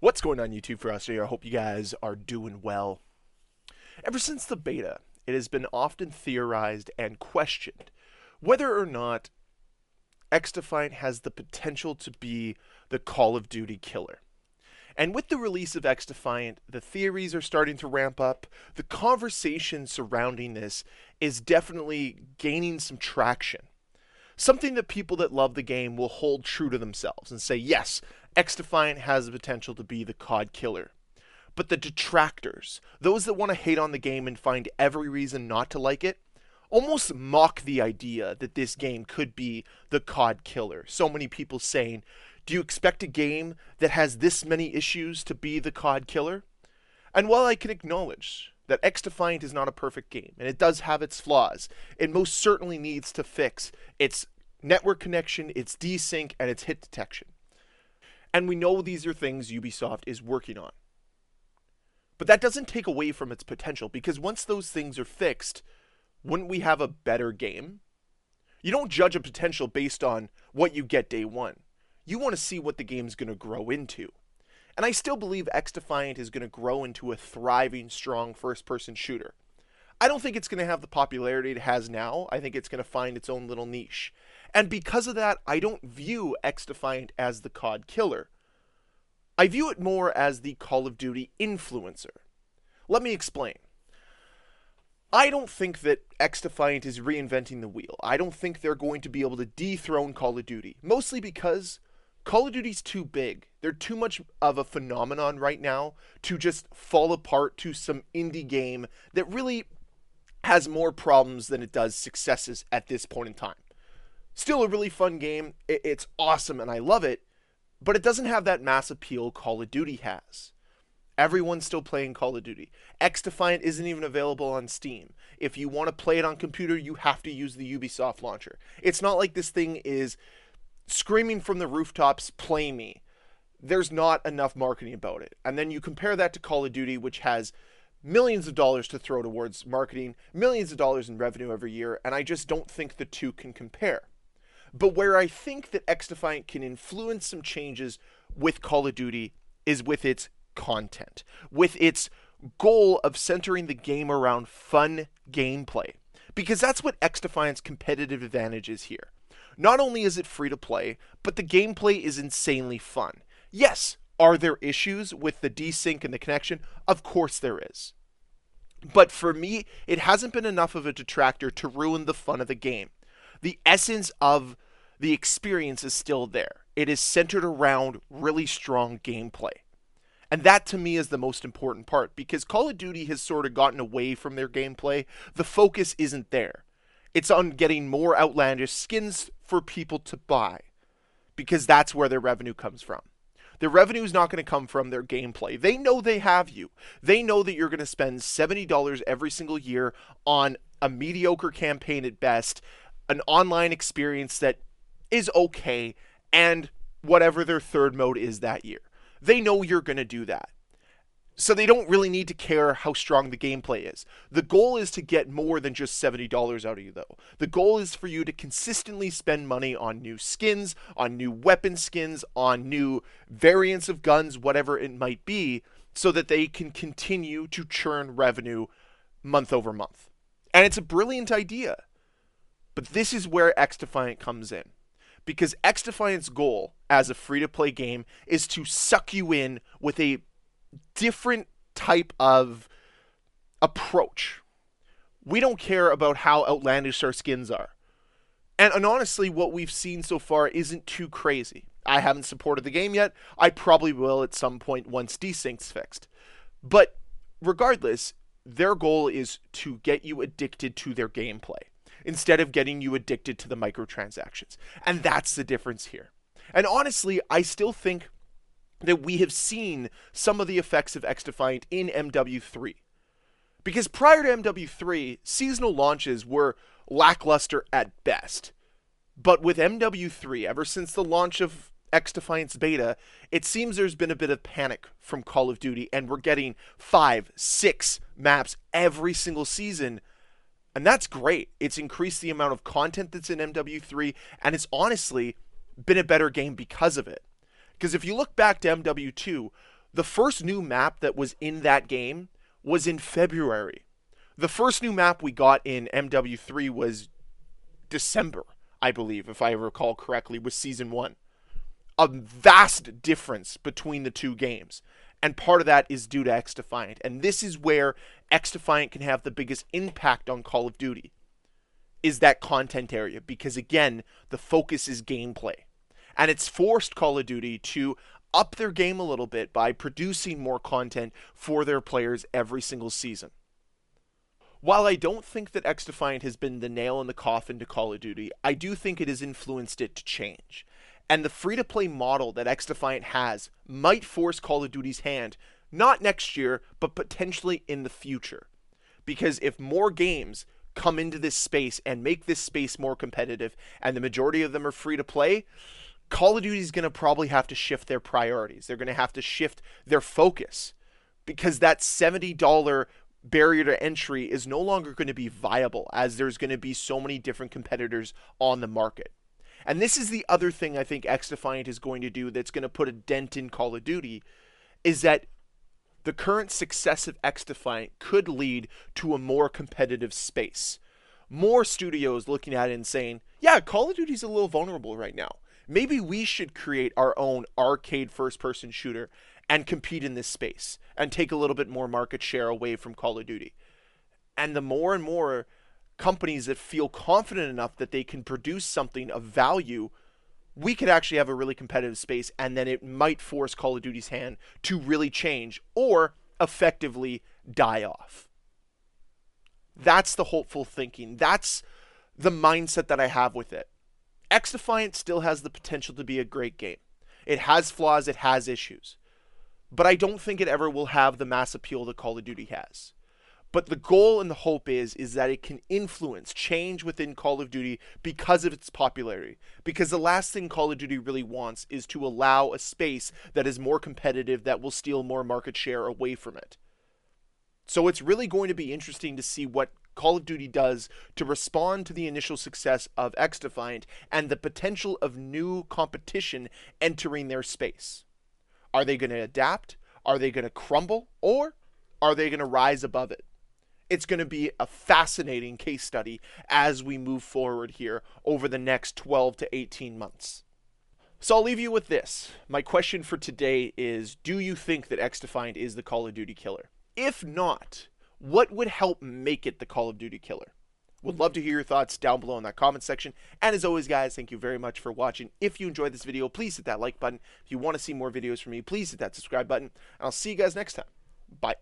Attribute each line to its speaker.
Speaker 1: What's going on YouTube, Ferocity? I hope you guys are doing well. Ever since the beta, it has been often theorized and questioned whether or not XDefiant has the potential to be the Call of Duty killer. And with the release of XDefiant, the theories are starting to ramp up. The conversation surrounding this is definitely gaining some traction. Something that people that love the game will hold true to themselves and say, yes, XDefiant has the potential to be the COD killer. But the detractors, those that want to hate on the game and find every reason not to like it, almost mock the idea that this game could be the COD killer. So many people saying, do you expect a game that has this many issues to be the COD killer? And while I can acknowledge that XDefiant is not a perfect game, and it does have its flaws, it most certainly needs to fix its network connection, its desync, and its hit detection. And we know these are things Ubisoft is working on. But that doesn't take away from its potential, because once those things are fixed, wouldn't we have a better game? You don't judge a potential based on what you get day one. You want to see what the game's going to grow into. And I still believe XDefiant is going to grow into a thriving, strong first-person shooter. I don't think it's going to have the popularity it has now. I think it's going to find its own little niche. And because of that, I don't view XDefiant as the COD killer. I view it more as the Call of Duty influencer. Let me explain. I don't think that XDefiant is reinventing the wheel. I don't think they're going to be able to dethrone Call of Duty. Mostly because Call of Duty's too big. They're too much of a phenomenon right now to just fall apart to some indie game that really has more problems than it does successes at this point in time. Still a really fun game. It's awesome and I love it, but it doesn't have that mass appeal Call of Duty has. Everyone's still playing Call of Duty. XDefiant isn't even available on Steam. If you want to play it on computer, you have to use the Ubisoft launcher. It's not like this thing is screaming from the rooftops, play me. There's not enough marketing about it. And then you compare that to Call of Duty, which has millions of dollars to throw towards marketing, millions of dollars in revenue every year, and I just don't think the two can compare. But where I think that XDefiant can influence some changes with Call of Duty is with its content, with its goal of centering the game around fun gameplay. Because that's what XDefiant's competitive advantage is here. Not only is it free to play, but the gameplay is insanely fun. Yes, are there issues with the desync and the connection? Of course there is. But for me, it hasn't been enough of a detractor to ruin the fun of the game. The essence of the experience is still there. It is centered around really strong gameplay. And that to me is the most important part, because Call of Duty has sort of gotten away from their gameplay. The focus isn't there. It's on getting more outlandish skins for people to buy, because that's where their revenue comes from. Their revenue is not going to come from their gameplay. They know they have you. They know that you're going to spend $70 every single year on a mediocre campaign at best, an online experience that is okay, and whatever their third mode is that year. They know you're going to do that. So they don't really need to care how strong the gameplay is. The goal is to get more than just $70 out of you, though. The goal is for you to consistently spend money on new skins, on new weapon skins, on new variants of guns, whatever it might be, so that they can continue to churn revenue month over month. And it's a brilliant idea. But this is where XDefiant comes in. Because XDefiant's goal as a free-to-play game is to suck you in with a different type of approach. We don't care about how outlandish our skins are. And honestly, what we've seen so far isn't too crazy. I haven't supported the game yet. I probably will at some point once desync's fixed. But regardless, their goal is to get you addicted to their gameplay, instead of getting you addicted to the microtransactions. And that's the difference here. And honestly, I still think that we have seen some of the effects of XDefiant in MW3. Because prior to MW3, seasonal launches were lackluster at best. But with MW3, ever since the launch of XDefiant's beta, it seems there's been a bit of panic from Call of Duty, and we're getting 5, 6 maps every single season. And that's great. It's increased the amount of content that's in MW3, and it's honestly been a better game because of it. Because if you look back to MW2, The first new map that was in that game was in February. The first new map we got in MW3 was December, I believe, if I recall correctly, was Season 1. A vast difference between the two games. And part of that is due to XDefiant. And this is where XDefiant can have the biggest impact on Call of Duty, is that content area. Because again, the focus is gameplay. And it's forced Call of Duty to up their game a little bit by producing more content for their players every single season. While I don't think that XDefiant has been the nail in the coffin to Call of Duty, I do think it has influenced it to change. And the free-to-play model that XDefiant has might force Call of Duty's hand, not next year, but potentially in the future. Because if more games come into this space and make this space more competitive, and the majority of them are free-to-play, Call of Duty is going to probably have to shift their priorities. They're going to have to shift their focus. Because that $70 barrier to entry is no longer going to be viable, as there's going to be so many different competitors on the market. And this is the other thing I think XDefiant is going to do that's going to put a dent in Call of Duty, is that the current success of XDefiant could lead to a more competitive space. More studios looking at it and saying, yeah, Call of Duty's a little vulnerable right now. Maybe we should create our own arcade first-person shooter and compete in this space and take a little bit more market share away from Call of Duty. And the more and more companies that feel confident enough that they can produce something of value, we could actually have a really competitive space, and then it might force Call of Duty's hand to really change or effectively die off. That's the hopeful thinking. That's the mindset that I have with it. XDefiant still has the potential to be a great game. It has flaws, it has issues. But I don't think it ever will have the mass appeal that Call of Duty has. But the goal and the hope is that it can influence change within Call of Duty because of its popularity. Because the last thing Call of Duty really wants is to allow a space that is more competitive, that will steal more market share away from it. So it's really going to be interesting to see what Call of Duty does to respond to the initial success of XDefiant and the potential of new competition entering their space. Are they going to adapt? Are they going to crumble? Or are they going to rise above it? It's going to be a fascinating case study as we move forward here over the next 12 to 18 months. So I'll leave you with this. My question for today is, do you think that XDefiant is the Call of Duty killer? If not, what would help make it the Call of Duty killer? Would love to hear your thoughts down below in that comment section. And as always, guys, thank you very much for watching. If you enjoyed this video, please hit that like button. If you want to see more videos from me, please hit that subscribe button. And I'll see you guys next time. Bye.